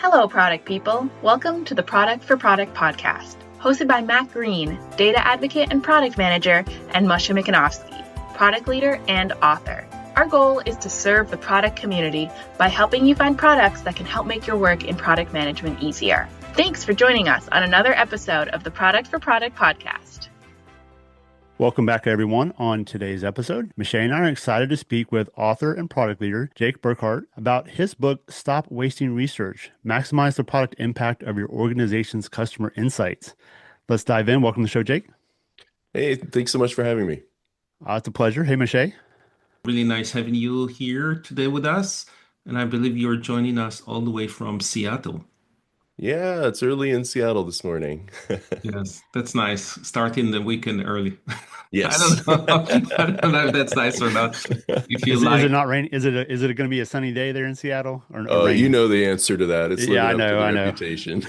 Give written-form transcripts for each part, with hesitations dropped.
Hello, product people. Welcome to the Product for Product podcast, hosted by Matt Green, data advocate and product manager, and Moshe Mikanovsky, product leader and author. Our goal is to serve the product community by helping you find products that can help make your work in product management easier. Thanks for joining us on another episode of the Product for Product podcast. Welcome back, everyone. On today's episode, Moshe and I are excited to speak with author and product leader Jake Burghardt about his book, Stop Wasting Research, Maximize the Product Impact of Your Organization's Customer Insights. Let's dive in. Welcome to the show, Jake. Hey, thanks so much for having me. It's a pleasure. Hey, Moshe. Really nice having you here today with us. And I believe you're joining us all the way from Seattle. Yeah, it's early in Seattle this morning. Yes, that's nice. Starting the weekend early. Yes. I don't know if that's nice or not. If you Is like, it not rain? Is it going to be a sunny day there in Seattle or rain? You know the answer to that. It's living Yeah, I up know, to the I know. reputation.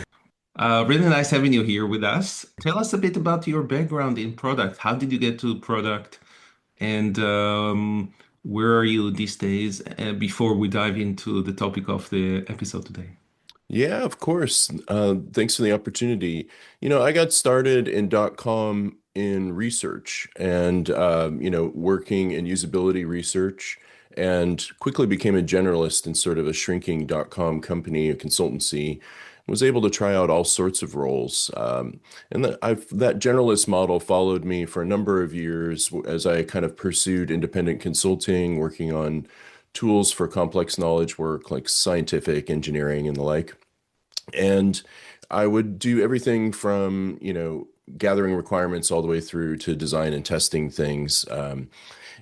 really nice having you here with us. Tell us a bit about your background in product. How did you get to product? And where are you these days? Before we dive into the topic of the episode today. Yeah, of course. Thanks for the opportunity. I got started in .com in research and, working in usability research, and quickly became a generalist in sort of a shrinking .com company, a consultancy. Was able to try out all sorts of roles. And that generalist model followed me for a number of years as I kind of pursued independent consulting, working on tools for complex knowledge work like scientific engineering and the like. And I would do everything from, gathering requirements all the way through to design and testing things.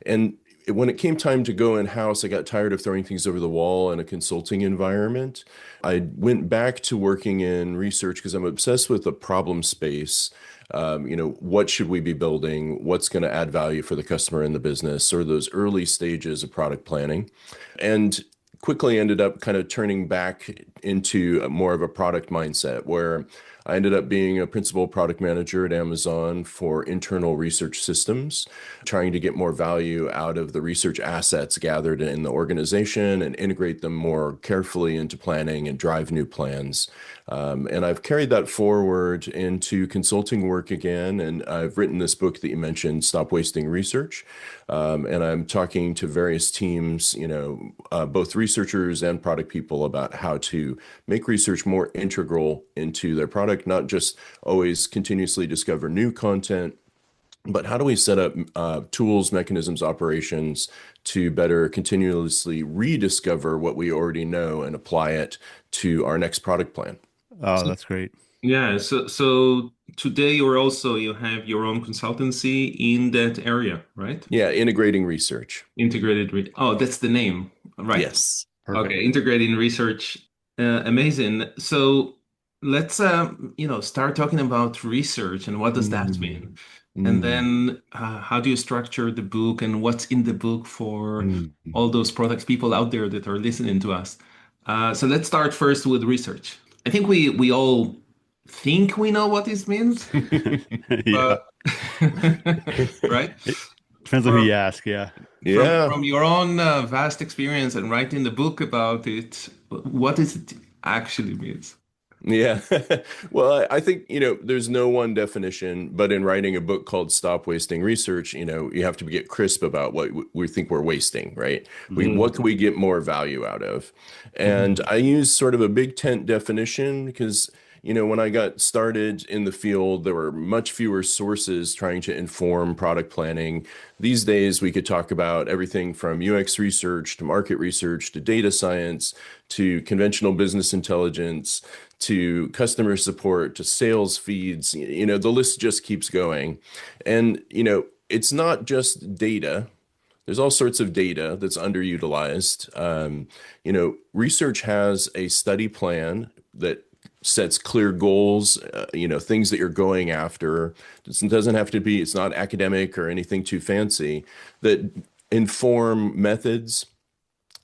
And when it came time to go in-house, I got tired of throwing things over the wall in a consulting environment. I went back to working in research because I'm obsessed with the problem space. What should we be building? What's going to add value for the customer in the business, or those early stages of product planning. And quickly ended up kind of turning back into more of a product mindset, where I ended up being a principal product manager at Amazon for internal research systems, trying to get more value out of the research assets gathered in the organization and integrate them more carefully into planning and drive new plans. And I've carried that forward into consulting work again. And I've written this book that you mentioned, Stop Wasting Research. And I'm talking to various teams, both researchers and product people, about how to make research more integral into their product, not just always continuously discover new content, but how do we set up tools, mechanisms, operations to better continuously rediscover what we already know and apply it to our next product plan. Oh, that's great. Yeah, so today you have your own consultancy in that area, right? Yeah, integrating research. Oh, that's the name, right? Yes. Perfect. Okay, integrating research. Amazing. So let's start talking about research and what does that mean? And then how do you structure the book and what's in the book for all those product people out there that are listening to us? So let's start first with research. I think we all think we know what this means, Yeah. right? Depends on who you ask. Yeah. Yeah. From your own vast experience and writing the book about it, what does it actually means? Yeah. Well, I think, there's no one definition, but in writing a book called Stop Wasting Research, you have to get crisp about what we think we're wasting, right? What can we get more value out of? And I use sort of a big tent definition because, when I got started in the field, there were much fewer sources trying to inform product planning. These days, we could talk about everything from UX research to market research to data science to conventional business intelligence to customer support to sales feeds. The list just keeps going. And, it's not just data. There's all sorts of data that's underutilized. Research has a study plan that sets clear goals, things that you're going after. It doesn't have to be, it's not academic or anything too fancy, that inform methods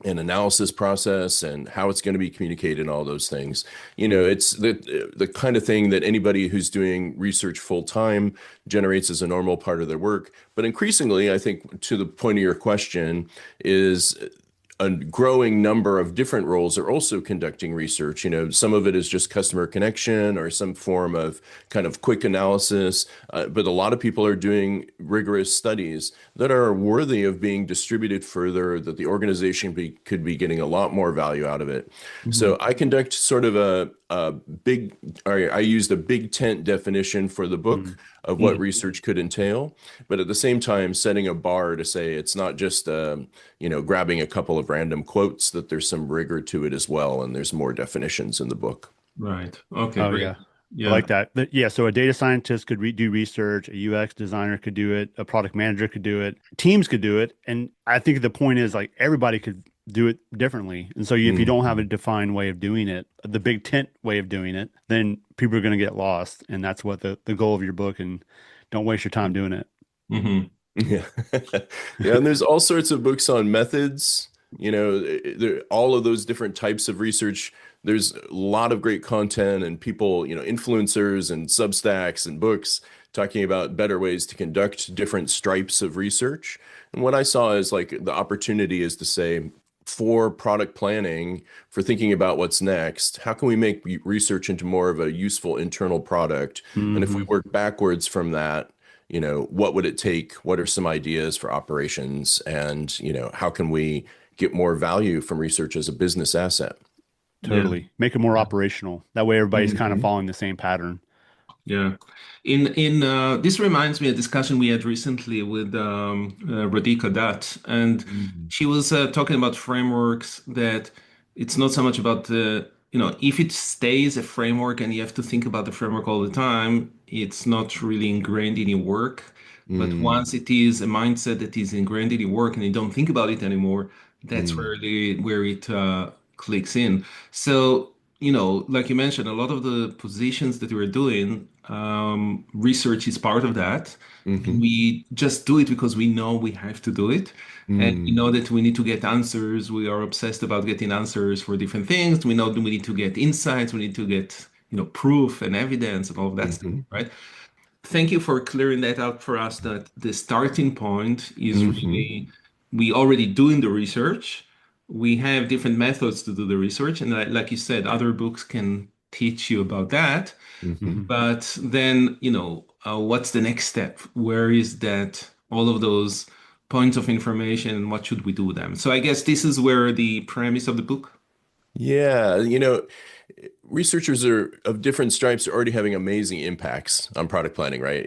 and analysis process and how it's going to be communicated and all those things. It's the kind of thing that anybody who's doing research full time generates as a normal part of their work. But increasingly, I think to the point of your question is a growing number of different roles are also conducting research. Some of it is just customer connection or some form of kind of quick analysis, but a lot of people are doing rigorous studies that are worthy of being distributed further, that the organization could be getting a lot more value out of it. Mhm. So I conduct sort of a big, or I used a big tent definition for the book Mhm. of what research could entail, but at the same time setting a bar to say it's not just grabbing a couple of random quotes, that there's some rigor to it as well, and there's more definitions in the book. Right. Okay, Oh great. yeah. I Yeah. like that. Yeah, so a data scientist could do research, a UX designer could do it, a product manager could do it, teams could do it, and I think the point is like everybody could do it differently. And so if you don't have a Mhm. defined way of doing it, the big tent way of doing it, then people are going to get lost, and that's what the goal of your book. And don't waste your time doing it. Hmm. Yeah. Yeah, and there's all sorts of books on methods, all of those different types of research. There's a lot of great content and people, influencers and Substacks and books talking about better ways to conduct different stripes of research. And what I saw is like the opportunity is to say, for product planning, for thinking about what's next, how can we make research into more of a useful internal product? And if we Hmm. work backwards from that, what would it take? What are some ideas for operations? And, how can we get more value from research as a business asset? Yeah. Totally. Make it more operational. That way everybody's kind of Hmm. following the same pattern. Yeah. In this reminds me of a discussion we had recently with Radhika Dutt, and Mm. she was talking about frameworks that it's not so much about if it stays a framework and you have to think about the framework all the time, it's not really ingrained in your work. But Mm. once it is a mindset that is ingrained in your work and you don't think about it anymore, that's Mm. where it clicks in. So like you mentioned, a lot of the positions that we're doing, research is part of that. And Hmm. we just do it because we know we have to do it. And we Mm. know that we need to get answers. We are obsessed about getting answers for different things. We know that we need to get insights. We need to get, proof and evidence and all of that stuff, Hmm. right? Thank you for clearing that out for us, that the starting point is Hmm. really we already doing the research. We have different methods to do the research, and like you said, other books can teach you about that. Hmm. Hmm. But then, what's the next step? Where is that? All of those points of information, what should we do with them? So I guess this is where the premise of the book. Yeah, researchers are of different stripes are already having amazing impacts on product planning, right?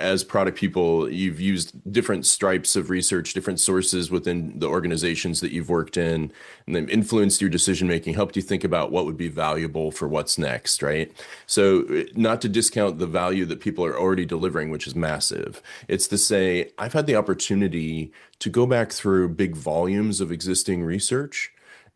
As product people, you've used different stripes of research, different sources within the organizations that you've worked in, and they've influenced your decision making, helped you think about what would be valuable for what's next, right? So, not to discount the value that people are already delivering, which is massive. It's to say, I've had the opportunity to go back through big volumes of existing research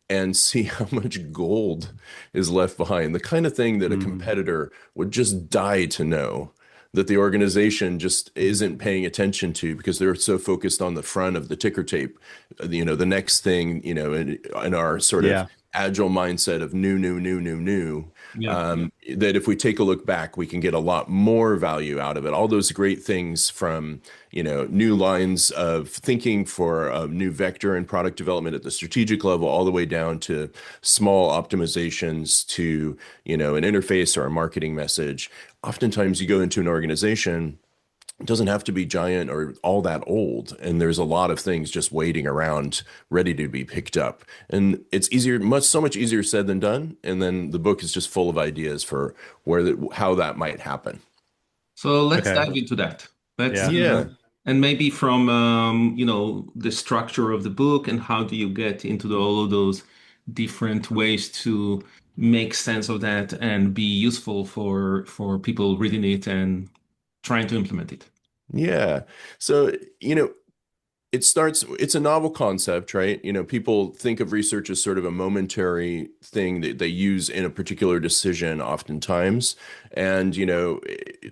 and see how much gold is left behind. The kind of thing that a Hmm. competitor would just die to know, that the organization just isn't paying attention to because they're so focused on the front of the ticker tape. The next thing, in our sort of Yeah. agile mindset of new, new, new, new, new, Yeah. that if we take a look back, we can get a lot more value out of it. All those great things from, new lines of thinking for a new vector in product development at the strategic level, all the way down to small optimizations to, an interface or a marketing message. Oftentimes you go into an organization, it doesn't have to be giant or all that old, and there's a lot of things just waiting around ready to be picked up, and it's so much easier said than done. And then the book is just full of ideas for how that might happen. So let's Okay. dive into that. Let's Yeah. Yeah. and maybe from the structure of the book and how do you get into all of those different ways to make sense of that and be useful for people reading it and trying to implement it. Yeah. So, it's a novel concept, right? People think of research as sort of a momentary thing that they use in a particular decision oftentimes. And,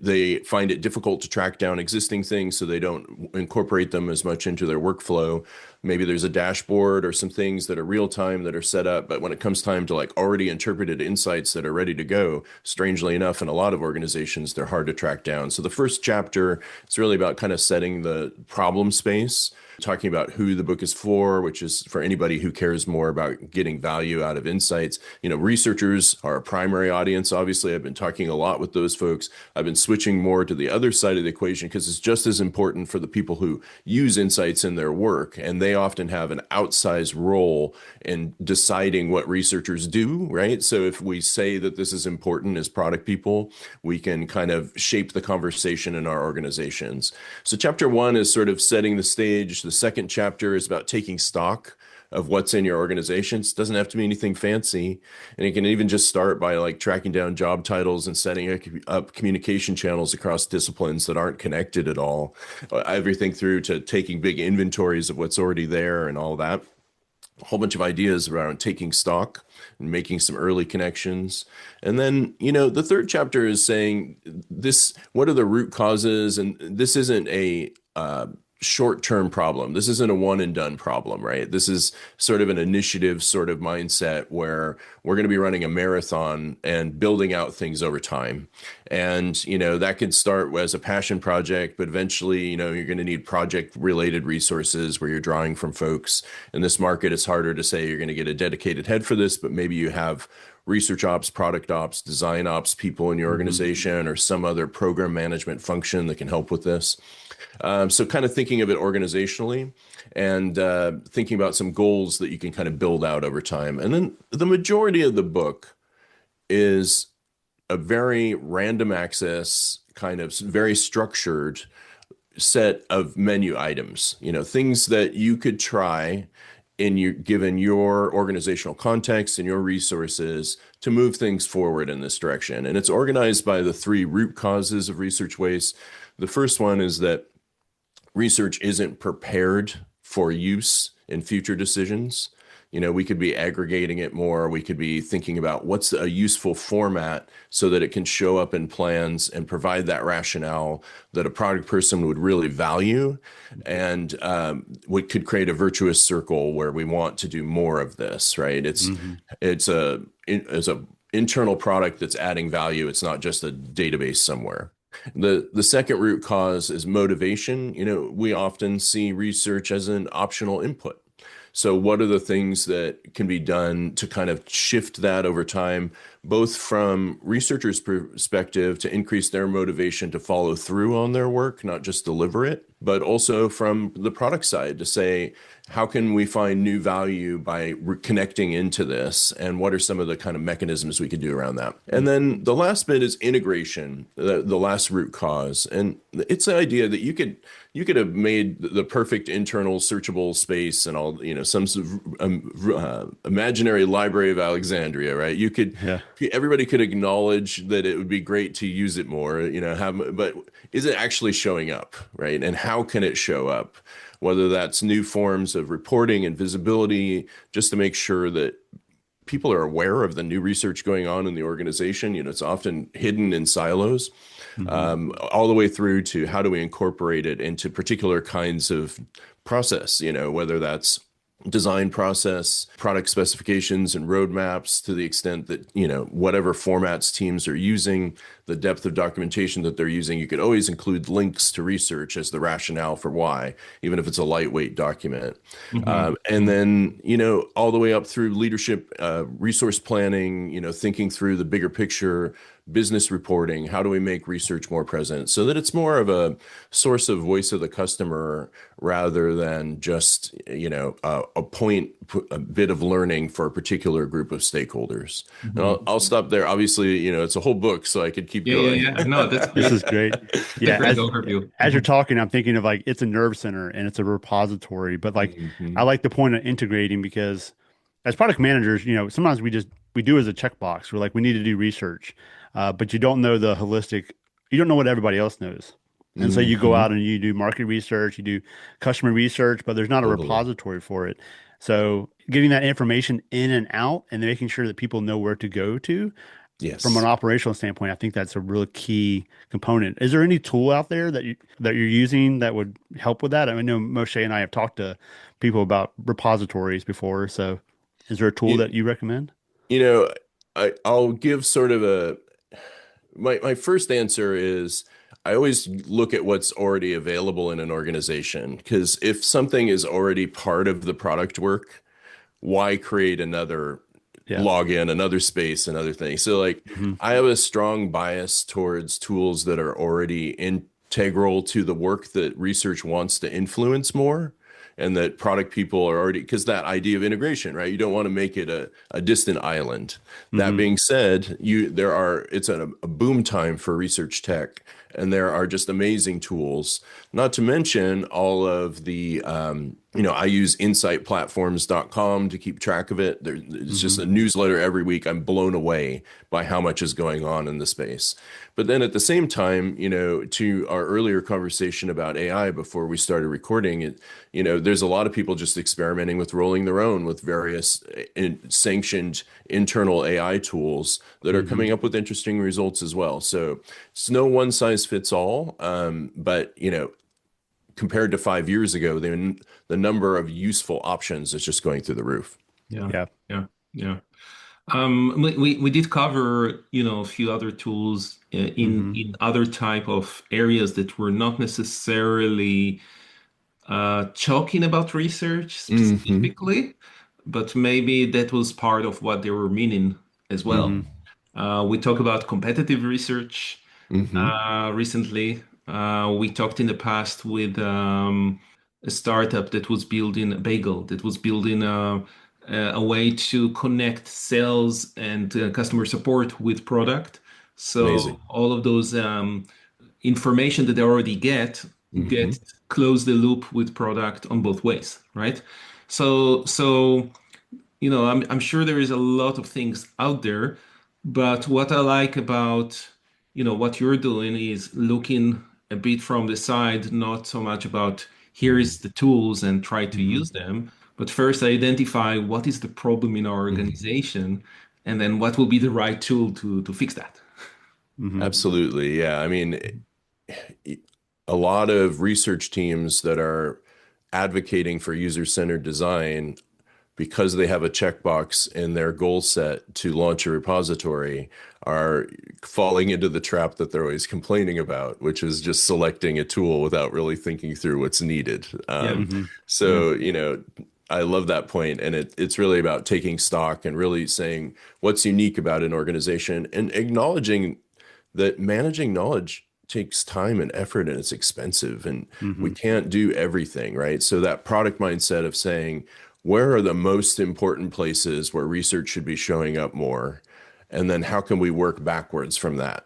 they find it difficult to track down existing things, so they don't incorporate them as much into their workflow. Maybe there's a dashboard or some things that are real time that are set up, but when it comes time to like already interpreted insights that are ready to go, strangely enough, in a lot of organizations, they're hard to track down. So the first chapter is really about kind of setting the problem space. talking about who the book is for, which is for anybody who cares more about getting value out of insights. Researchers are a primary audience. Obviously, I've been talking a lot with those folks. I've been switching more to the other side of the equation because it's just as important for the people who use insights in their work. And they often have an outsized role in deciding what researchers do, right? So if we say that this is important as product people, we can kind of shape the conversation in our organizations. So chapter 1 is sort of setting the stage. The second chapter is about taking stock of what's in your organizations. It doesn't have to be anything fancy. And it can even just start by like tracking down job titles and setting up communication channels across disciplines that aren't connected at all. Everything through to taking big inventories of what's already there and all that. A whole bunch of ideas around taking stock and making some early connections. And then, the third chapter is saying what are the root causes? And this isn't a short-term problem. This isn't a one and done problem, right? This is sort of an initiative sort of mindset where we're going to be running a marathon and building out things over time. And, that could start as a passion project, but eventually, you're going to need project related resources where you're drawing from folks. In this market, it's harder to say you're going to get a dedicated head for this, but maybe you have research ops, product ops, design ops people in your organization or some other program management function that can help with this. So kind of thinking of it organizationally and thinking about some goals that you can kind of build out over time. And then the majority of the book is a very random access, kind of very structured set of menu items, things that you could try given your organizational context and your resources to move things forward in this direction. And it's organized by the 3 root causes of research waste. The first one is that research isn't prepared for use in future decisions. We could be aggregating it more. We could be thinking about what's a useful format so that it can show up in plans and provide that rationale that a product person would really value. And we could create a virtuous circle where we want to do more of this, right? It's a internal product that's adding value. It's not just a database somewhere. The second root cause is motivation. We often see research as an optional input. So what are the things that can be done to kind of shift that over time, both from researchers' perspective to increase their motivation to follow through on their work, not just deliver it, but also from the product side to say, how can we find new value by connecting into this? And what are some of the kind of mechanisms we could do around that? And then the last bit is integration, the last root cause. And it's the idea that you could have made the perfect internal searchable space and all, some sort of imaginary Library of Alexandria, right? Everybody could acknowledge that it would be great to use it more, but is it actually showing up, right? And how can it show up? Whether that's new forms of reporting and visibility, just to make sure that people are aware of the new research going on in the organization. It's often hidden in silos, all the way through to how do we incorporate it into particular kinds of process, whether that's design process, product specifications and roadmaps to the extent that, whatever formats teams are using, the depth of documentation that they're using, you could always include links to research as the rationale for why, even if it's a lightweight document. And then, all the way up through leadership, resource planning, thinking through the bigger picture, business reporting, how do we make research more present so that it's more of a source of voice of the customer rather than just, a bit of learning for a particular group of stakeholders. And I'll stop there. Obviously, it's a whole book, so I could keep going. Yeah. No, that's great. This is great. Yeah, great overview. As you're talking, I'm thinking of like it's a nerve center and it's a repository, but like I like the point of integrating because as product managers, sometimes we do as a checkbox. We're like, we need to do research, but you don't know the holistic. You don't know what everybody else knows. And so you go out and you do market research, you do customer research, but there's not a repository for it. So getting that information in and out and making sure that people know where to go to. Yes. From an operational standpoint, I think that's a real key component. Is there any tool out there that you're using that would help with that? I know Moshe and I have talked to people about repositories before. So is there a tool that you recommend? I'll give sort of my first answer is I always look at what's already available in an organization, because if something is already part of the product work, why create another Yeah. login, another space, another thing? So like Hmm. I have a strong bias towards tools that are already integral to the work that research wants to influence more, and that product people are already, because that idea of integration, right? You don't want to make it a distant island. That Hmm. being said, it's a boom time for research tech, and there are just amazing tools, not to mention all of the I use insightplatforms.com to keep track of it. It's just Hmm. a newsletter every week. I'm blown away by how much is going on in the space. But then at the same time, to our earlier conversation about AI before we started recording it, there's a lot of people just experimenting with rolling their own with various sanctioned internal AI tools that are Hmm. coming up with interesting results as well. So it's no one size fits all. But compared to 5 years ago, the number of useful options is just going through the roof. Yeah, Yeah. yeah, yeah. We did cover, a few other tools Hmm. in other type of areas that were not necessarily talking about research Hmm. specifically, but maybe that was part of what they were meaning as well. Hmm. We talk about competitive research Hmm. recently. We talked in the past with a startup that was building a bagel, that was building a way to connect sales and customer support with product. So Amazing. all of those information that they already get Hmm. close the loop with product on both ways, right? So I'm sure there is a lot of things out there, but what I like about, what you're doing is looking a bit from the side, not so much about here is the tools and try to Hmm. use them, but first identify what is the problem in our Hmm. organization, and then what will be the right tool to fix that. Hmm. Absolutely. Yeah. I mean, a lot of research teams that are advocating for user-centered design, because they have a checkbox in their goal set to launch a repository, are falling into the trap that they're always complaining about, which is just selecting a tool without really thinking through what's needed. Yeah. Hmm. Yeah. So, I love that point, and it's really about taking stock and really saying what's unique about an organization, and acknowledging that managing knowledge takes time and effort, and it's expensive, and we Hmm. can't do everything, right? So that product mindset of saying, where are the most important places where research should be showing up more? And then how can we work backwards from that?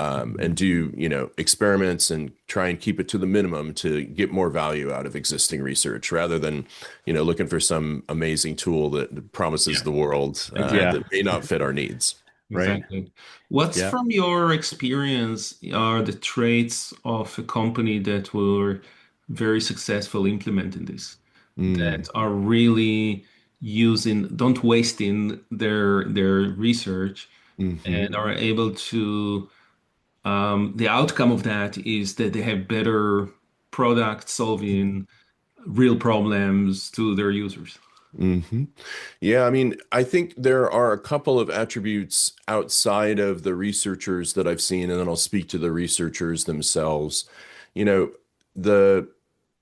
And do, experiments and try and keep it to the minimum to get more value out of existing research, rather than, looking for some amazing tool that promises Yeah. the world Yeah. that may not fit our needs. Right. Exactly. What's Yeah. from your experience are the traits of a company that were very successful implementing this, that Mm. are really don't wasting their research Hmm. and are able to, the outcome of that is that they have better product solving real problems to their users. Hmm. Yeah, I mean, I think there are a couple of attributes outside of the researchers that I've seen, and then I'll speak to the researchers themselves. You know, the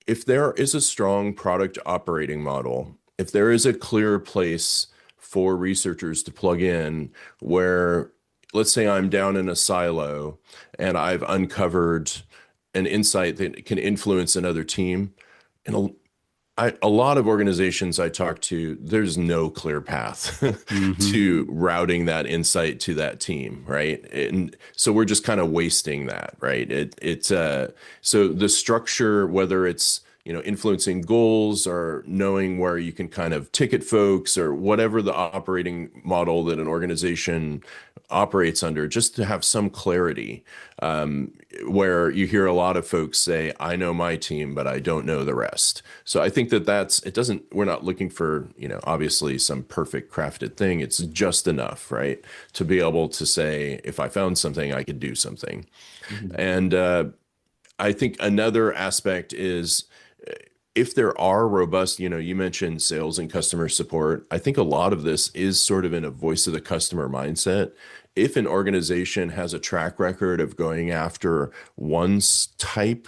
if there is a strong product operating model, if there is a clear place for researchers to plug in where, let's say I'm down in a silo and I've uncovered an insight that can influence another team, and a lot of organizations I talk to, there's no clear path Hmm. to routing that insight to that team, right? And so we're just kind of wasting that, right? So the structure, whether it's, influencing goals or knowing where you can kind of ticket folks or whatever the operating model that an organization operates under, just to have some clarity, where you hear a lot of folks say, I know my team, but I don't know the rest. So I think we're not looking for, obviously some perfect crafted thing. It's just enough, right? To be able to say, if I found something, I could do something. Mhm. And I think another aspect is if there are robust, you mentioned sales and customer support. I think a lot of this is sort of in a voice of the customer mindset. If an organization has a track record of going after one type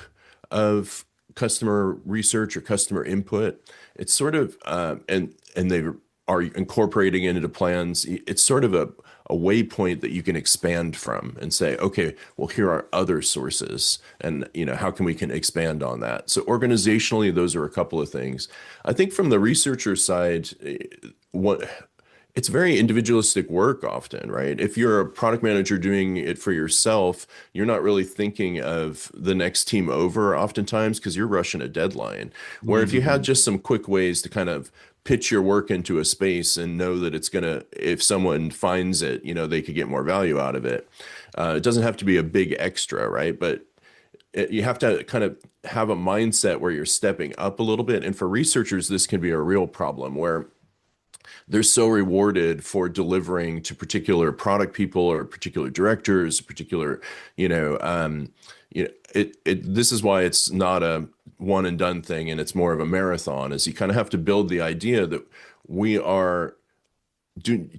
of customer research or customer input, it's sort of and they are incorporating it into plans. It's sort of a waypoint that you can expand from and say, okay, well, here are other sources, and how can we expand on that. So organizationally, those are a couple of things. I think from the researcher side, what it's very individualistic work often, right? If you're a product manager doing it for yourself, you're not really thinking of the next team over oftentimes because you're rushing a deadline. Where if you had just some quick ways to kind of pitch your work into a space and know that it's gonna, if someone finds it, they could get more value out of it. It doesn't have to be a big extra, right? But you have to kind of have a mindset where you're stepping up a little bit. And for researchers, this can be a real problem where they're so rewarded for delivering to particular product people or particular directors, particular, this is why it's not a one and done thing, and it's more of a marathon, is you kind of have to build the idea that we are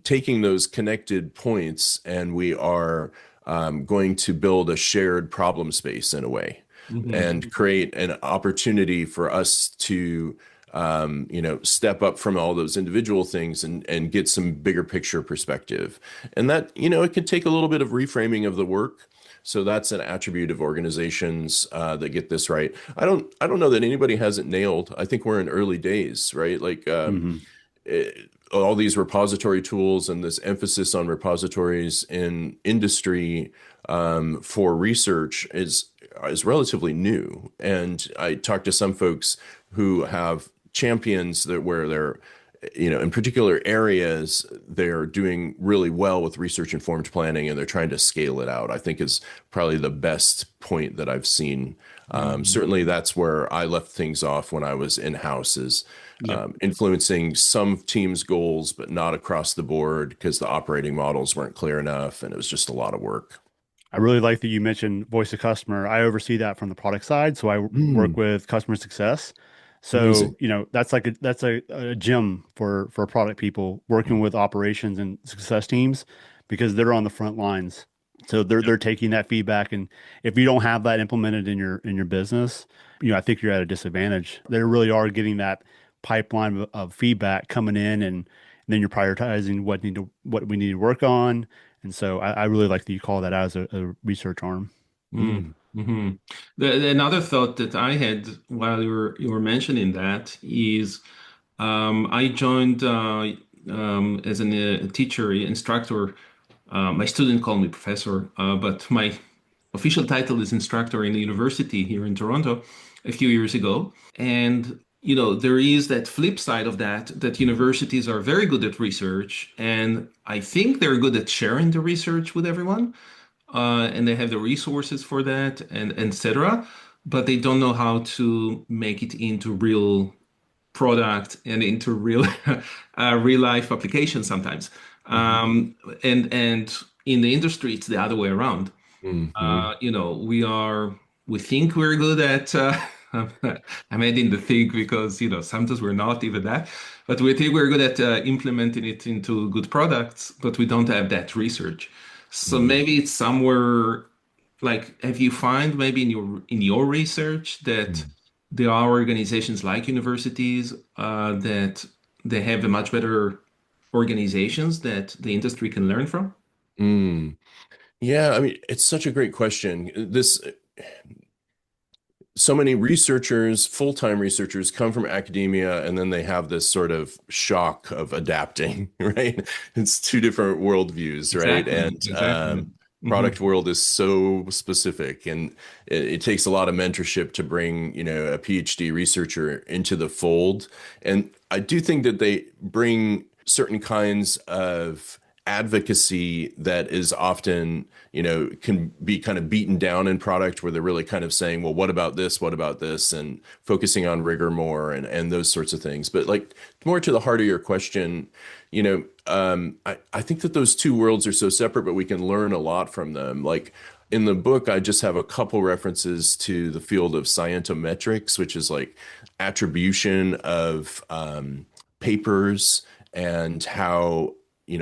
taking those connected points and we are going to build a shared problem space in a way and create an opportunity for us to step up from all those individual things and get some bigger picture perspective. And that, it could take a little bit of reframing of the work. So that's an attribute of organizations that get this right. I don't know that anybody has it nailed. I think we're in early days, right? Like all these repository tools and this emphasis on repositories in industry for research is relatively new. And I talked to some folks who have champions where they're, in particular areas, they're doing really well with research informed planning and they're trying to scale it out. I think is probably the best point that I've seen. Certainly that's where I left things off when I was in-house, is influencing some teams' goals, but not across the board because the operating models weren't clear enough and it was just a lot of work. I really like that you mentioned voice of customer. I oversee that from the product side. So I work with customer success. So, Amazing. that's like that's a gem for product people working with operations and success teams because they're on the front lines. So they're taking that feedback. And if you don't have that implemented in your business, I think you're at a disadvantage. They really are getting that pipeline of feedback coming in, and then you're prioritizing what we need to work on. And so I really like that you call that out as a research arm. Mm-hmm. Another thought that I had while you were mentioning that is I joined as a teacher, instructor. My student called me professor, but my official title is instructor in a university here in Toronto a few years ago. And there is that flip side of that universities are very good at research, and I think they're good at sharing the research with everyone, and they have the resources for that, and etc. But they don't know how to make it into real product and into real real life application sometimes. And in the industry, it's the other way around. Mm-hmm. We think we're good at, I'm adding the think because, sometimes we're not even that, but we think we're good at implementing it into good products, but we don't have that research. So maybe it's somewhere like, have you find maybe in your research that there are organizations like universities that they have a much better organizations that the industry can learn from? Mm. Yeah, I mean, it's such a great question. So many researchers, full-time researchers, come from academia, and then they have this sort of shock of adapting, right? It's two different worldviews, right? Exactly. And Exactly. product world is so specific, and it takes a lot of mentorship to bring, a PhD researcher into the fold. And I do think that they bring certain kinds of advocacy that is often, can be kind of beaten down in product where they're really kind of saying, well, what about this? What about this? And focusing on rigor more and those sorts of things. But like more to the heart of your question, I think that those two worlds are so separate, but we can learn a lot from them. Like in the book, I just have a couple references to the field of scientometrics, which is like attribution of papers and how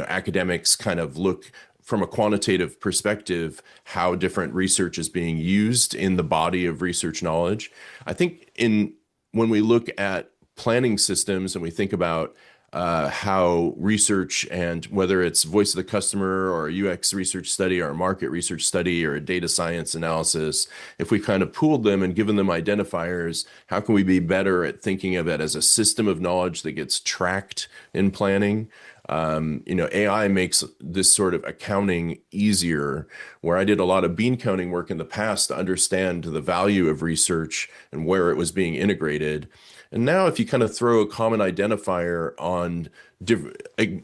academics kind of look from a quantitative perspective how different research is being used in the body of research knowledge. I think in when we look at planning systems and we think about how research, and whether it's voice of the customer or a UX research study or a market research study or a data science analysis, if we kind of pooled them and given them identifiers, how can we be better at thinking of it as a system of knowledge that gets tracked in planning? AI makes this sort of accounting easier, where I did a lot of bean counting work in the past to understand the value of research and where it was being integrated. And now if you kind of throw a common identifier on,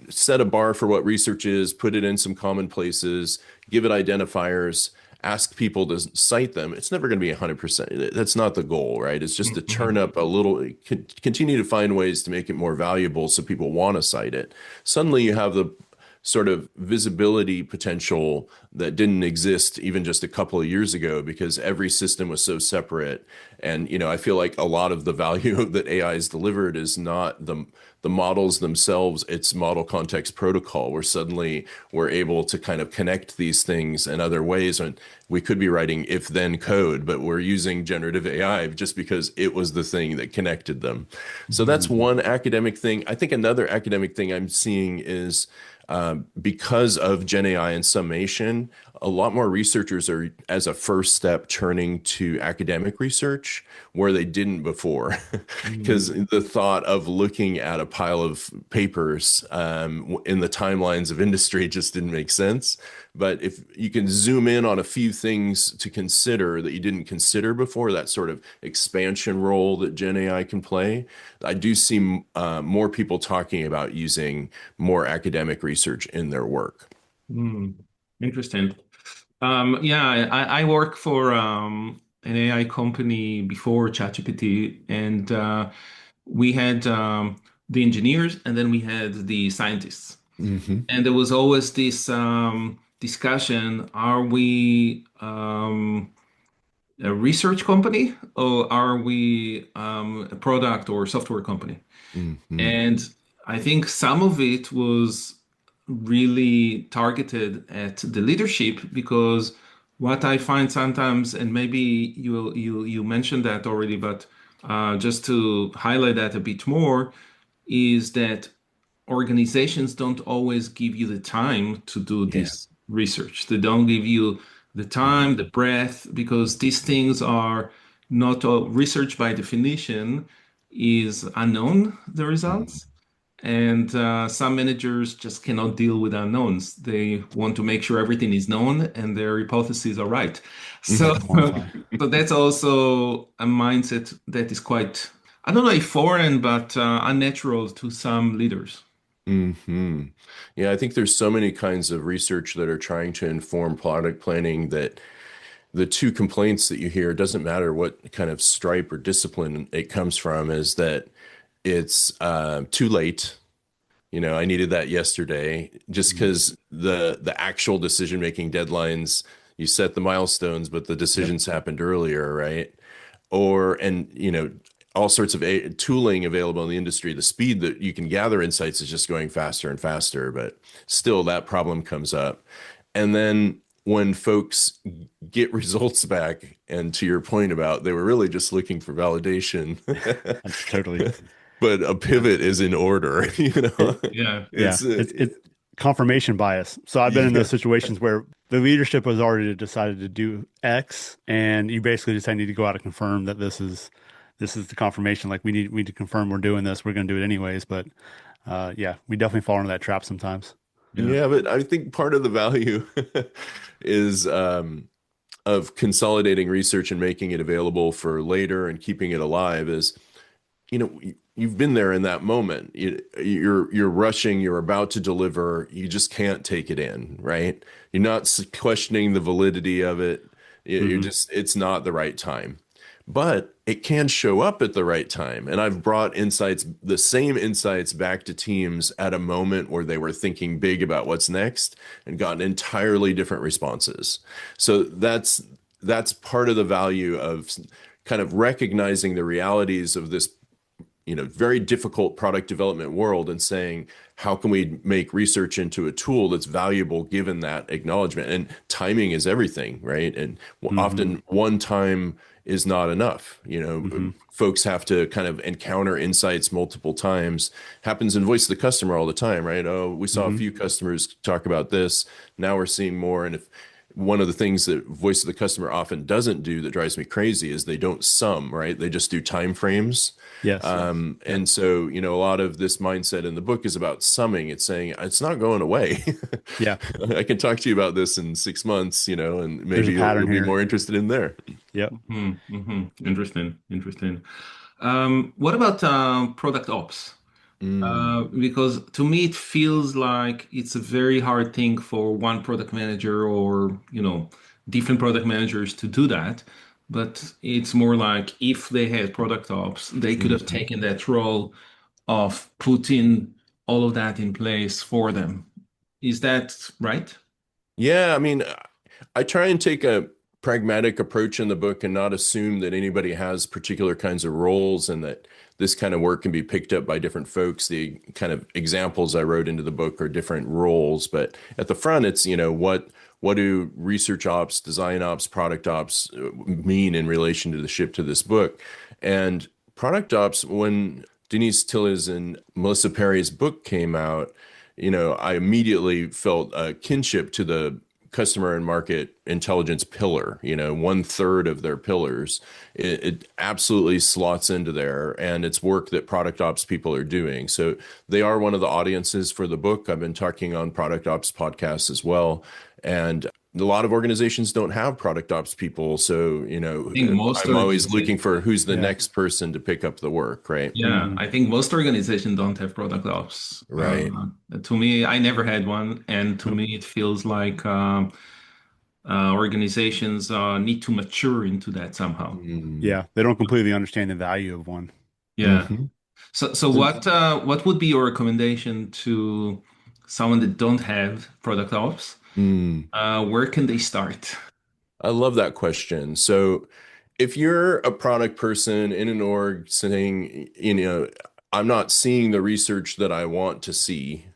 set a bar for what research is, put it in some common places, give it identifiers, ask people to cite them, it's never going to be 100%. That's not the goal, right? It's just to turn up a little, continue to find ways to make it more valuable so people want to cite it. Suddenly you have the sort of visibility potential that didn't exist even just a couple of years ago because every system was so separate. And, I feel like a lot of the value that AI is delivered is not the models themselves, it's model context protocol, where suddenly we're able to kind of connect these things in other ways. And we could be writing if then code, but we're using generative AI just because it was the thing that connected them. So that's one academic thing. I think another academic thing I'm seeing is because of Gen AI and summation, a lot more researchers are, as a first step, turning to academic research where they didn't before. Because the thought of looking at a pile of papers in the timelines of industry just didn't make sense. But if you can zoom in on a few things to consider that you didn't consider before, that sort of expansion role that Gen AI can play, I do see more people talking about using more academic research in their work. Interesting. Yeah, I work for an AI company before ChatGPT, and we had the engineers, and then we had the scientists. And there was always this discussion: are we a research company, or are we a product or software company? And I think some of it was really targeted at the leadership, because what I find sometimes, and maybe you mentioned that already, but just to highlight that a bit more, is that organizations don't always give you the time to do this research. They don't give you the time, the breadth, because these things are not all research by definition is unknown, the results. And some managers just cannot deal with unknowns. They want to make sure everything is known and their hypotheses are right. So, so that's also a mindset that is quite, I don't know if foreign, but unnatural to some leaders. Yeah, I think there's so many kinds of research that are trying to inform product planning that the two complaints that you hear, doesn't matter what kind of stripe or discipline it comes from, is that it's too late. I needed that yesterday, just because the actual decision-making deadlines, you set the milestones, but the decisions happened earlier, right? And all sorts of tooling available in the industry. The speed that you can gather insights is just going faster and faster, but still that problem comes up. And then when folks get results back, and to your point about they were really just looking for validation. That's totally. But a pivot is in order, It's confirmation bias. So I've been in those situations where the leadership has already decided to do X, and you basically just need to go out and confirm that this is the confirmation. Like we need to confirm we're doing this. We're going to do it anyways. But we definitely fall into that trap sometimes. Yeah, but I think part of the value is of consolidating research and making it available for later and keeping it alive is, you've been there in that moment. You're rushing, you're about to deliver, you just can't take it in, right? You're not questioning the validity of it. You're Hmm. just, it's not the right time. But it can show up at the right time. And I've brought insights, the same insights back to teams at a moment where they were thinking big about what's next and gotten entirely different responses. So that's part of the value of kind of recognizing the realities of this very difficult product development world and saying, how can we make research into a tool that's valuable given that acknowledgement? And timing is everything, right? And Hmm. often one time is not enough. Hmm. Folks have to kind of encounter insights multiple times. Happens in voice of the customer all the time, right? Oh, we saw a Hmm. few customers talk about this. Now we're seeing more. And if one of the things that voice of the customer often doesn't do that drives me crazy is they don't sum, right? They just do time frames. Yes. Yeah. And so, a lot of this mindset in the book is about summing. It's saying it's not going away. Yeah. I can talk to you about this in 6 months, and There's a maybe you'll pattern be here. more interested in there. Yep. Interesting, interesting. What about product ops? Mm, Because to me, it feels like it's a very hard thing for one product manager or, different product managers to do that. But it's more like if they had product ops, they could have mhm. taken that role of putting all of that in place for them. Is that right? Yeah, I mean, I try and take a pragmatic approach in the book and not assume that anybody has particular kinds of roles and that this kind of work can be picked up by different folks. The kind of examples I wrote into the book are different roles, but at the front, it's, what do research ops, design ops, product ops mean in relation to the ship to this book? And product ops, when Denise Tilley's and Melissa Perry's book came out, I immediately felt a kinship to the customer and market intelligence pillar, 1/3 of their pillars. It absolutely slots into there, and it's work that product ops people are doing. So they are one of the audiences for the book. I've been talking on product ops podcasts as well. And a lot of organizations don't have product ops people. So, I think most I'm always looking organizations, for who's the Yeah. next person to pick up the work, right? yeah, Hmm. I think most organizations don't have product ops. Right. To me, I never had one, and to Nope. me, it feels like organizations need to mature into that somehow. Mm. Yeah. They don't completely understand the value of one. Yeah. Hmm. So what would be your recommendation to someone that don't have product ops? Mm. Where can they start? I love that question. So, if you're a product person in an org saying, I'm not seeing the research that I want to see,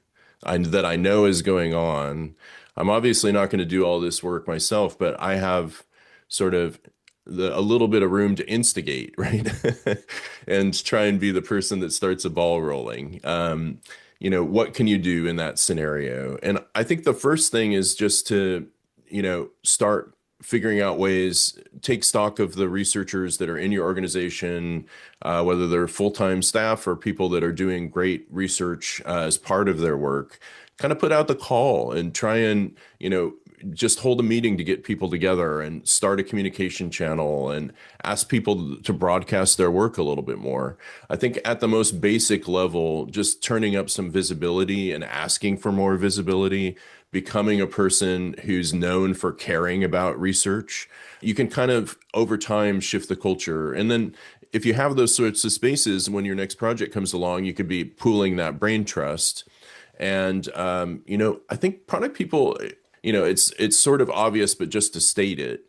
that I know is going on, I'm obviously not going to do all this work myself, but I have sort of a little bit of room to instigate, right? And try and be the person that starts a ball rolling. What can you do in that scenario? And I think the first thing is just to, start figuring out ways, take stock of the researchers that are in your organization, whether they're full-time staff or people that are doing great research as part of their work. Kind of put out the call and try and, just hold a meeting to get people together and start a communication channel and ask people to broadcast their work a little bit more. I think at the most basic level, just turning up some visibility and asking for more visibility, becoming a person who's known for caring about research, you can kind of over time shift the culture. And then if you have those sorts of spaces, when your next project comes along, you could be pooling that brain trust. And I think product people, it's sort of obvious, but just to state it,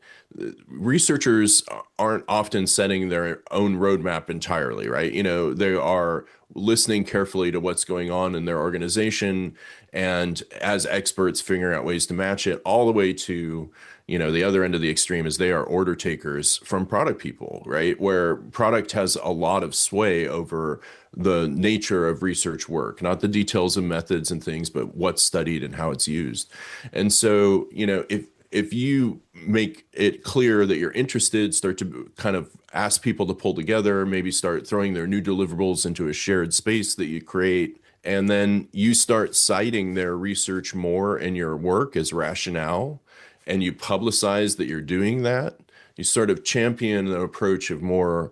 researchers aren't often setting their own roadmap entirely, right? They are listening carefully to what's going on in their organization, and as experts figuring out ways to match it, all the way to the other end of the extreme is they are order takers from product people, right? Where product has a lot of sway over the nature of research work, not the details of methods and things, but what's studied and how it's used. And so, if you make it clear that you're interested, start to kind of ask people to pull together, maybe start throwing their new deliverables into a shared space that you create, and then you start citing their research more in your work as rationale, and you publicize that you're doing that, you sort of champion an approach of more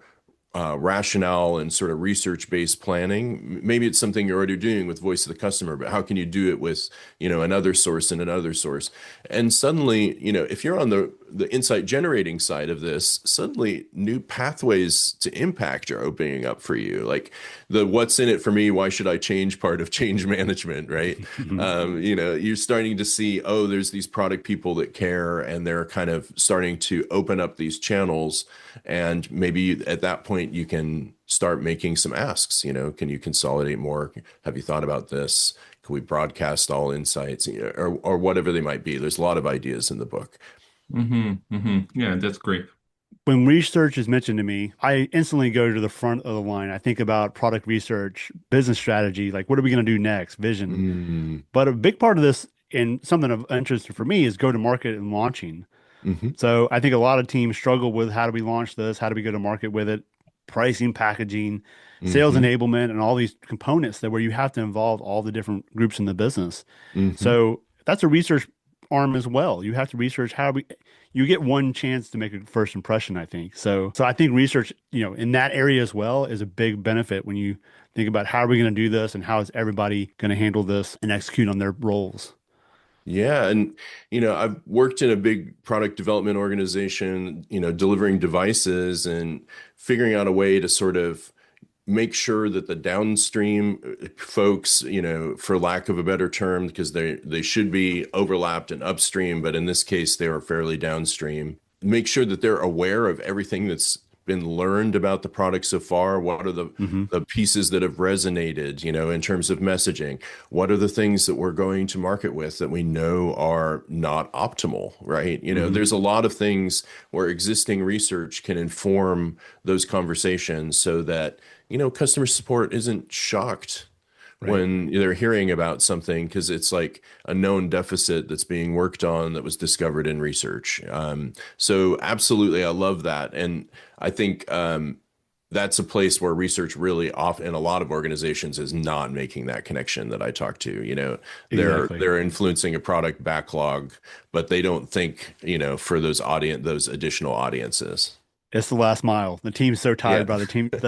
rationale and sort of research-based planning. Maybe it's something you're already doing with voice of the customer, but how can you do it with, another source and another source? And suddenly, if you're on the insight generating side of this, suddenly new pathways to impact are opening up for you. Like the what's in it for me, why should I change part of change management, right? You're starting to see, oh, there's these product people that care, and they're kind of starting to open up these channels. And maybe at that point, you can start making some asks, can you consolidate more? Have you thought about this? Can we broadcast all insights, or whatever they might be? There's a lot of ideas in the book. Yeah, that's great. When research is mentioned to me, I instantly go to the front of the line. I think about product research, business strategy, like what are we going to do next, vision. Mm. But a big part of this, and something of interest for me, is go to market and launching. Mm-hmm. So I think a lot of teams struggle with how do we launch this? How do we go to market with it? Pricing, packaging, sales Mm-hmm. enablement, and all these components that where you have to involve all the different groups in the business. Mm-hmm. So that's a research arm as well. You have to research you get one chance to make a first impression, I think. So I think research, in that area as well is a big benefit when you think about how are we going to do this and how is everybody going to handle this and execute on their roles. Yeah. And, I've worked in a big product development organization, delivering devices and figuring out a way to sort of make sure that the downstream folks, for lack of a better term, because they should be overlapped and upstream, but in this case, they are fairly downstream. Make sure that they're aware of everything that's been learned about the product so far. What are the pieces that have resonated, in terms of messaging? What are the things that we're going to market with that we know are not optimal, right? There's a lot of things where existing research can inform those conversations so that, customer support isn't shocked when they're hearing about something because it's like a known deficit that's being worked on that was discovered in research. So absolutely, I love that. And I think that's a place where research really off in a lot of organizations is not making that connection that I talk to. Exactly. They're influencing a product backlog, but they don't think, for those additional audiences. It's the last mile. The team's so tired by the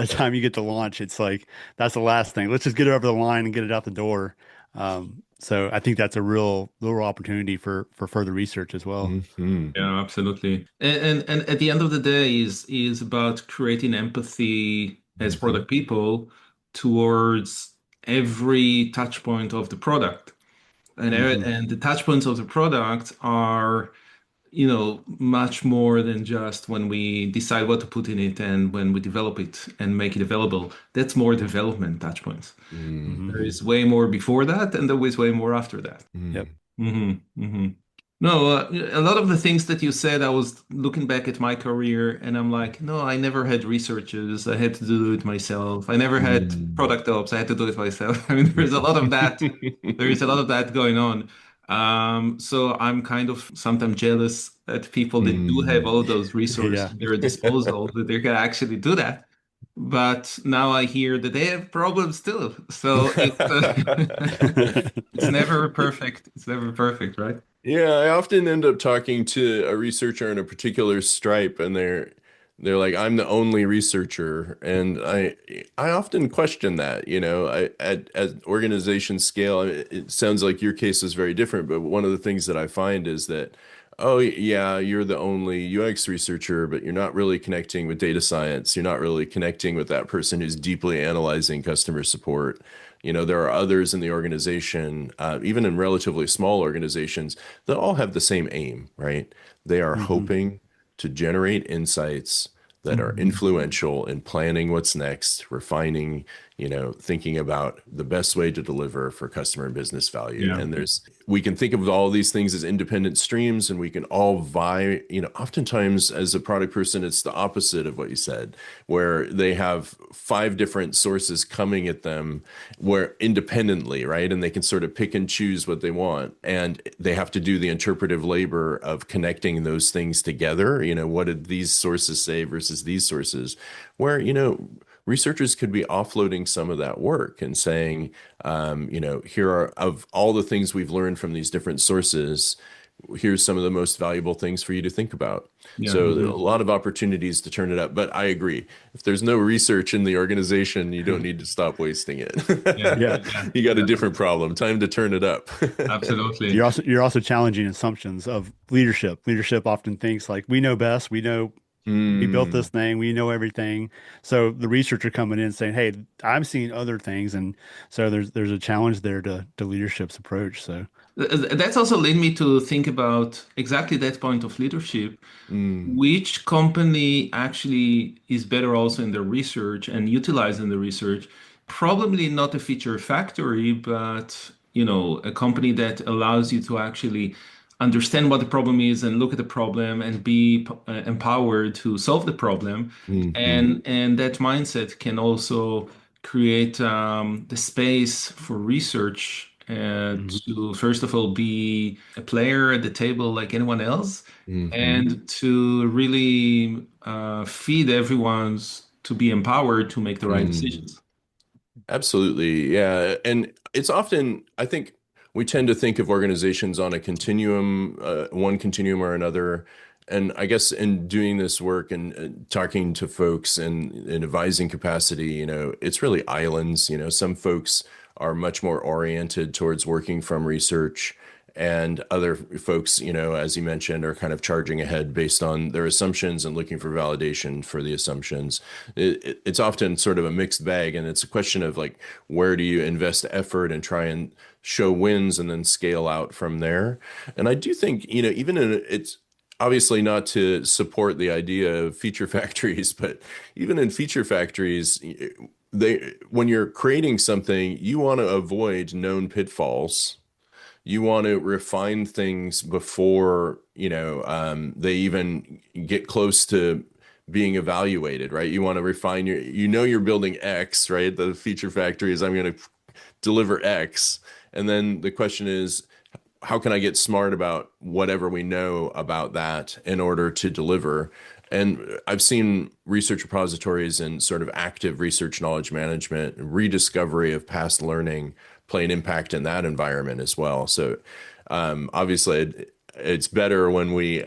time you get to launch. It's like, that's the last thing. Let's just get it over the line and get it out the door. So I think that's a real opportunity for further research as well. Mm-hmm. Yeah, absolutely. And at the end of the day is about creating empathy as product people towards every touch point of the product. And the touch points of the product are much more than just when we decide what to put in it and when we develop it and make it available. That's more development touch points. There is way more before that, and there is way more after that. Yep. No, a lot of the things that you said, I was looking back at my career and I'm like, no, I never had researchers. I had to do it myself. I never had product ops. I had to do it myself. I mean, there's a lot of that. There is a lot of that going on. So I'm kind of sometimes jealous at people that do have all of those resources Yeah. at their disposal that they can actually do that. But now I hear that they have problems too. So it's never perfect. It's never perfect, right? Yeah, I often end up talking to a researcher in a particular stripe, and they're like, "I'm the only researcher," and I often question that. At organization scale, it sounds like your case is very different, but one of the things that I find is that, oh yeah, you're the only UX researcher, but you're not really connecting with data science. You're not really connecting with that person who's deeply analyzing customer support. There are others in the organization, even in relatively small organizations, that all have the same aim, right? They are hoping to generate insights that are influential in planning what's next, refining, thinking about the best way to deliver for customer and business value. Yeah. And we can think of all these things as independent streams, and we can all vie. Oftentimes as a product person, it's the opposite of what you said, where they have 5 different sources coming at them where independently, right? And they can sort of pick and choose what they want. And they have to do the interpretive labor of connecting those things together. What did these sources say versus these sources? Where, researchers could be offloading some of that work and saying, here are of all the things we've learned from these different sources, here's some of the most valuable things for you to think about. Yeah. So a lot of opportunities to turn it up. But I agree. If there's no research in the organization, you don't need to stop wasting it. Yeah. Yeah. Yeah. You got a Yeah. different problem. Time to turn it up. Absolutely. You're also challenging assumptions of leadership. Leadership often thinks like we know best, we built this Mm. thing, we know everything. So the researcher coming in saying, "Hey, I'm seeing other things," and so there's a challenge there to leadership's approach. So That's also led me to think about exactly that point of leadership. Mm. Which company actually is better also in the research and utilizing the research? Probably not a feature factory, but a company that allows you to actually understand what the problem is and look at the problem and be empowered to solve the problem. Mhm. And that mindset can also create the space for research mhm. to first of all be a player at the table like anyone else Mhm. and to really feed everyone's to be empowered to make the right Mm. decisions. Absolutely. Yeah. And it's often, I think we tend to think of organizations on a continuum, one continuum or another. And I guess in doing this work and talking to folks and in advising capacity, it's really islands. Some folks are much more oriented towards working from research, and other folks, as you mentioned, are kind of charging ahead based on their assumptions and looking for validation for the assumptions. It's often sort of a mixed bag, and it's a question of like, where do you invest effort and try and show wins and then scale out from there. And I do think, even in it's obviously not to support the idea of feature factories, but even in feature factories, when you're creating something, you want to avoid known pitfalls. You want to refine things before, they even get close to being evaluated, right? You want to refine you're building X, right? The feature factory is I'm going to deliver X. And then the question is, how can I get smart about whatever we know about that in order to deliver? And I've seen research repositories and sort of active research knowledge management, rediscovery of past learning play an impact in that environment as well. So obviously, it's better when we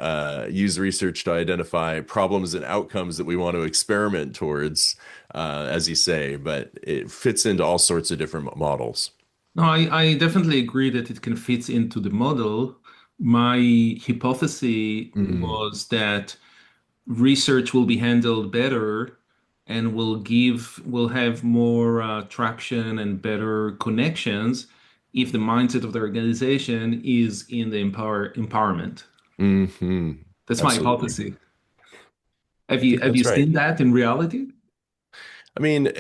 use research to identify problems and outcomes that we want to experiment towards, as you say, but it fits into all sorts of different models. No, I definitely agree that it can fit into the model. My hypothesis Mm, was that research will be handled better and will have more traction and better connections if the mindset of the organization is in the empowerment. hmm. That's my Absolutely. hypothesis. Have you That's right. seen that in reality? I mean,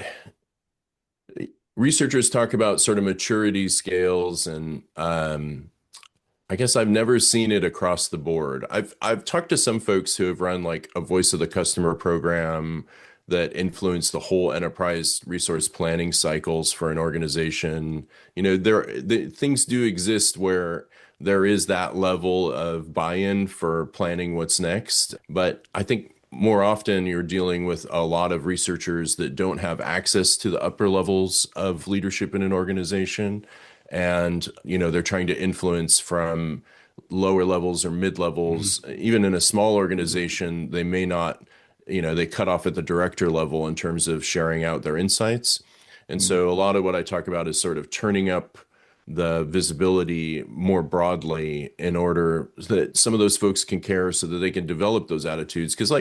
researchers talk about sort of maturity scales, and I guess I've never seen it across the board. I've talked to some folks who have run like a voice of the customer program that influence the whole enterprise resource planning cycles for an organization. Things do exist where there is that level of buy-in for planning what's next, but I think more often you're dealing with a lot of researchers that don't have access to the upper levels of leadership in an organization, and they're trying to influence from lower levels or mid Mhm. levels. Even in a small organization, they may not, they cut off at the director level in terms of sharing out their insights. And Mhm. so a lot of what I talk about is sort of turning up the visibility more broadly in order that some of those folks can care, so that they can develop those attitudes. Because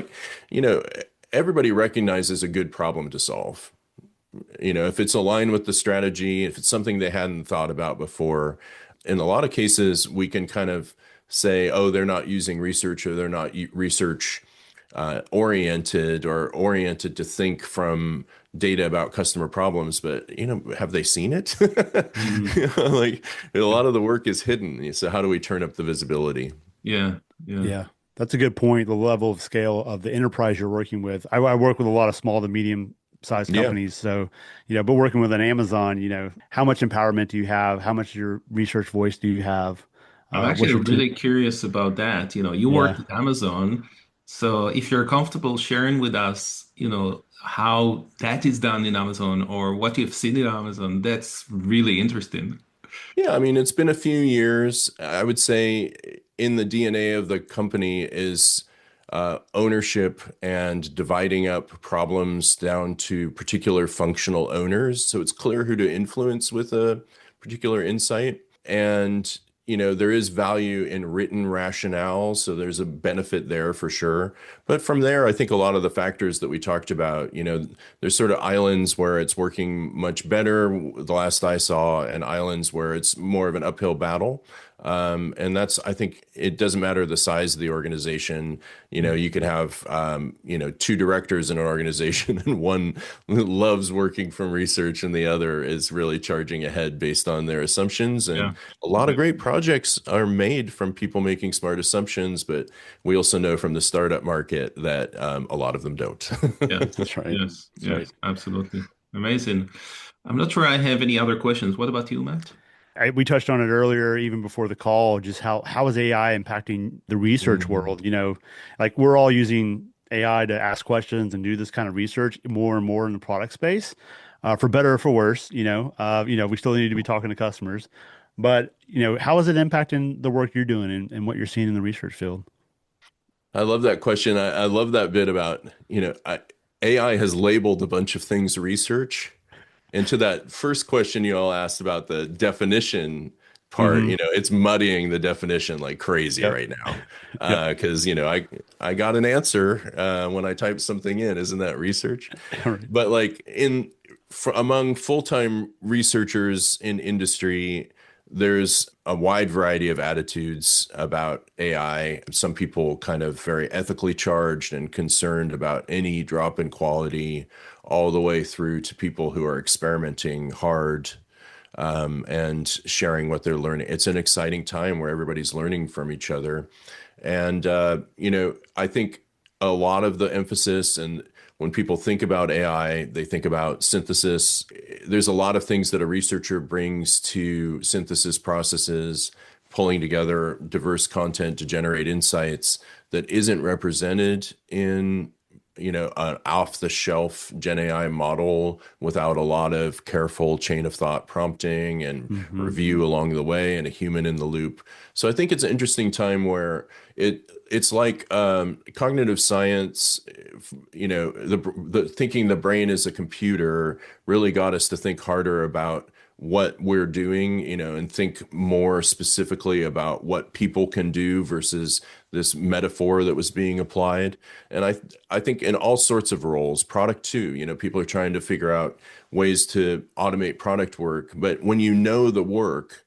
you know everybody recognizes a good problem to solve. If it's aligned with the strategy, if it's something they hadn't thought about before. In a lot of cases, we can kind of say, oh, they're not using research, or they're not research oriented, or oriented to think from data about customer problems. But, have they seen it? Mhm. Like, a lot of the work is hidden. So how do we turn up the visibility? Yeah, yeah. Yeah, that's a good point. The level of scale of the enterprise you're working with. I work with a lot of small to medium sized Yeah. companies. So, but working with an Amazon, how much empowerment do you have? How much of your research voice do you have? I'm What's actually your team? really curious about that. You worked Yeah. at Amazon, so if you're comfortable sharing with us, how that is done in Amazon or what you've seen in Amazon, that's really interesting. Yeah, I mean, it's been a few years. I would say in the DNA of the company is ownership and dividing up problems down to particular functional owners. So it's clear who to influence with a particular insight. And, there is value in written rationale. So there's a benefit there for sure. But from there, I think a lot of the factors that we talked about, there's sort of islands where it's working much better, the last I saw, and islands where it's more of an uphill battle. And I think it doesn't matter the size of the organization. You could have, two directors in an organization and one loves working from research and the other is really charging ahead based on their assumptions. And Yeah. a lot of great projects are made from people making smart assumptions, but we also know from the startup market that a lot of them don't. Yeah. That's right. Yes. That's right. Yes. Absolutely. Amazing. I'm not sure I have any other questions. What about you, Matt? We touched on it earlier, even before the call, just how is AI impacting the research Mhm. world? Like we're all using AI to ask questions and do this kind of research more and more in the product space, for better or for worse. We still need to be talking to customers, but how is it impacting the work you're doing and what you're seeing in the research field? I love that question. I love that bit about, AI has labeled a bunch of things research. And to that first question you all asked about the definition part, Hmm. it's muddying the definition like crazy Yep. right now. Yep. Because, I got an answer when I typed something in. Isn't that research? All right. But like among full-time researchers in industry, there's a wide variety of attitudes about AI. Some people kind of very ethically charged and concerned about any drop in quality, all the way through to people who are experimenting hard and sharing what they're learning. It's an exciting time where everybody's learning from each other. And, I think a lot of the emphasis and when people think about AI, they think about synthesis. There's a lot of things that a researcher brings to synthesis processes, pulling together diverse content to generate insights that isn't represented in an off-the-shelf Gen AI model without a lot of careful chain of thought prompting and Hmm. review along the way and a human in the loop. So I think it's an interesting time where it's like cognitive science, the thinking the brain is a computer really got us to think harder about what we're doing, and think more specifically about what people can do versus this metaphor that was being applied. And I think in all sorts of roles, product too, people are trying to figure out ways to automate product work. But when you know the work,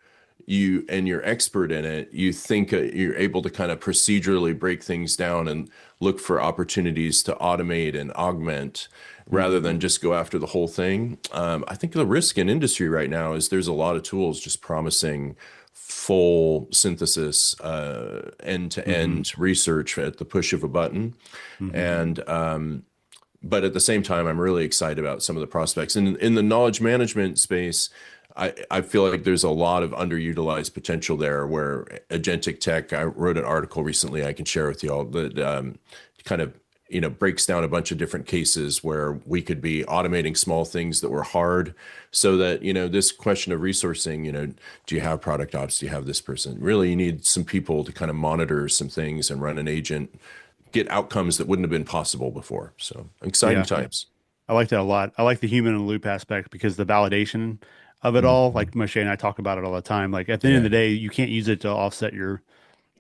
you're expert in it, you think you're able to kind of procedurally break things down and look for opportunities to automate and augment rather Hmm. than just go after the whole thing. I think the risk in industry right now is there's a lot of tools just promising full synthesis, Hmm. end-to-end research at the push of a button. Hmm. And but at the same time, I'm really excited about some of the prospects. And in the knowledge management space, I feel like there's a lot of underutilized potential there where agentic tech, I wrote an article recently I can share with you all that kind of breaks down a bunch of different cases where we could be automating small things that were hard so that this question of resourcing, do you have product ops, do you have this person, really you need some people to kind of monitor some things and run an agent, get outcomes that wouldn't have been possible before. So exciting Yeah. times. I like that a lot. I like the human in the loop aspect because the validation of it all, Mhm. like Moshe and I talk about it all the time. Like at the end of Yeah. the day, you can't use it to offset your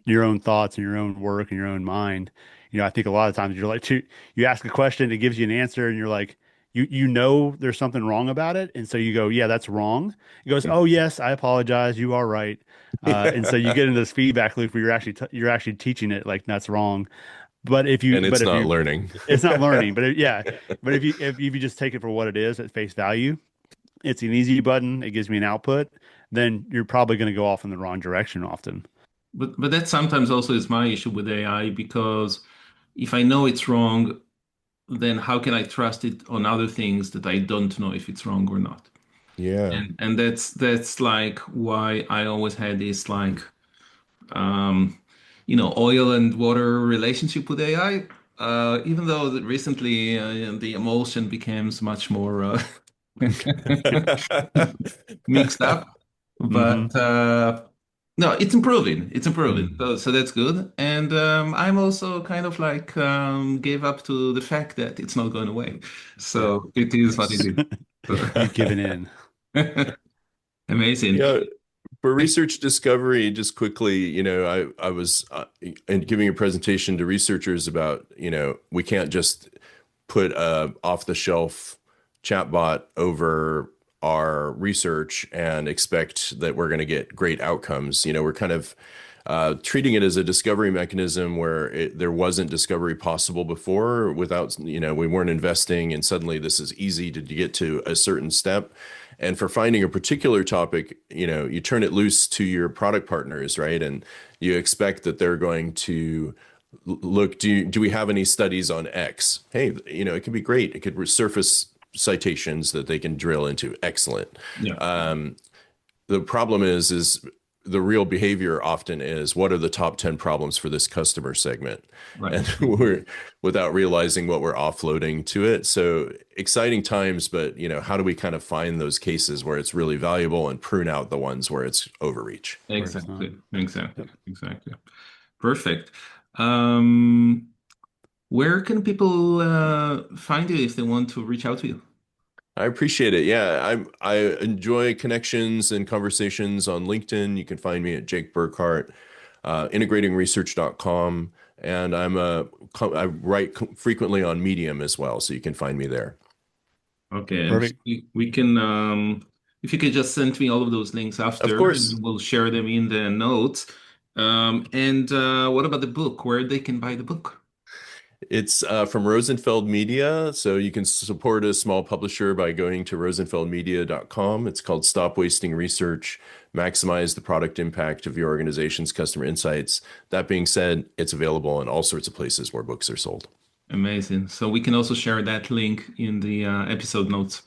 own thoughts and your own work and your own mind. I think a lot of times you're like, you ask a question, it gives you an answer, and you're like, you know there's something wrong about it, and so you go, yeah, that's wrong. It goes, oh yes, I apologize, you are right. And so you Yeah. get into this feedback loop where you're actually teaching it like that's wrong. And But it's if not you learning. it's not learning, yeah. But if you just take it for what it is at face value, it's an easy button. It gives me an output. Then you're probably going to go off in the wrong direction often. But that sometimes also is my issue with AI because if I know it's wrong, then how can I trust it on other things that I don't know if it's wrong or not? Yeah. And that's like why I always had this like um oil and water relationship with AI. Even though that recently the emulsion becomes much more mixed up. Hmm. But No, it's improving. It's improving. So that's good. And I'm also kind of like gave up to the fact that it's not going away. Yeah. So it is what it Nice. is. You've given in. Amazing. Yeah. For research discovery, just quickly, I was and giving a presentation to researchers about, we can't just put a off the shelf chatbot over our research and expect that we're going to get great outcomes. We're kind of treating it as a discovery mechanism where there wasn't discovery possible before without, we weren't investing, and suddenly this is easy to get to a certain step. And for finding a particular topic, you turn it loose to your product partners, right? And you expect that they're going to look, do we have any studies on X? Hey, it could be great. It could resurface citations that they can drill into. Excellent. Yeah. The problem is the real behavior often is, what are the top 10 problems for this customer segment? Right. And we're, without realizing what we're offloading to it. So exciting times, but how do we kind of find those cases where it's really valuable and prune out the ones where it's overreach? Exactly. Exactly. Yep. Exactly. Perfect. Where can people find you if they want to reach out to you? I appreciate it. Yeah, I enjoy connections and conversations on LinkedIn. You can find me at Jake Burghardt, integratingresearch.com, and I write frequently on Medium as well, so you can find me there. Okay, and Perfect. we can if you could just send me all of those links Of after, course, and we'll share them in the notes. And what about the book? Where they can buy the book? it's from Rosenfeld Media, so you can support a small publisher by going to rosenfeldmedia.com. It's called Stop Wasting Research, Maximize the Product Impact of Your Organization's Customer Insights. That being said, it's available in all sorts of places where books are sold. Amazing. So we can also share that link in the episode notes.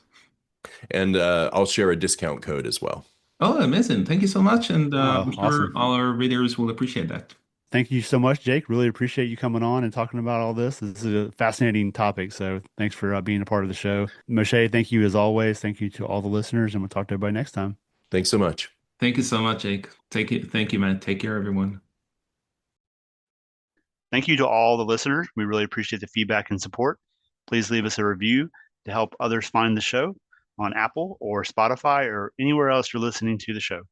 And I'll share a discount code as well. Oh, amazing. Thank you so much. And Oh, I'm sure awesome. all our readers will appreciate that. Thank you so much, Jake. Really appreciate you coming on and talking about all this. This is a fascinating topic. So thanks for being a part of the show. Moshe, thank you as always. Thank you to all the listeners, and we'll talk to everybody next time. Thanks so much. Thank you so much, Jake. Take it. Thank you, man. Take care, everyone. Thank you to all the listeners. We really appreciate the feedback and support. Please leave us a review to help others find the show on Apple or Spotify or anywhere else you're listening to the show.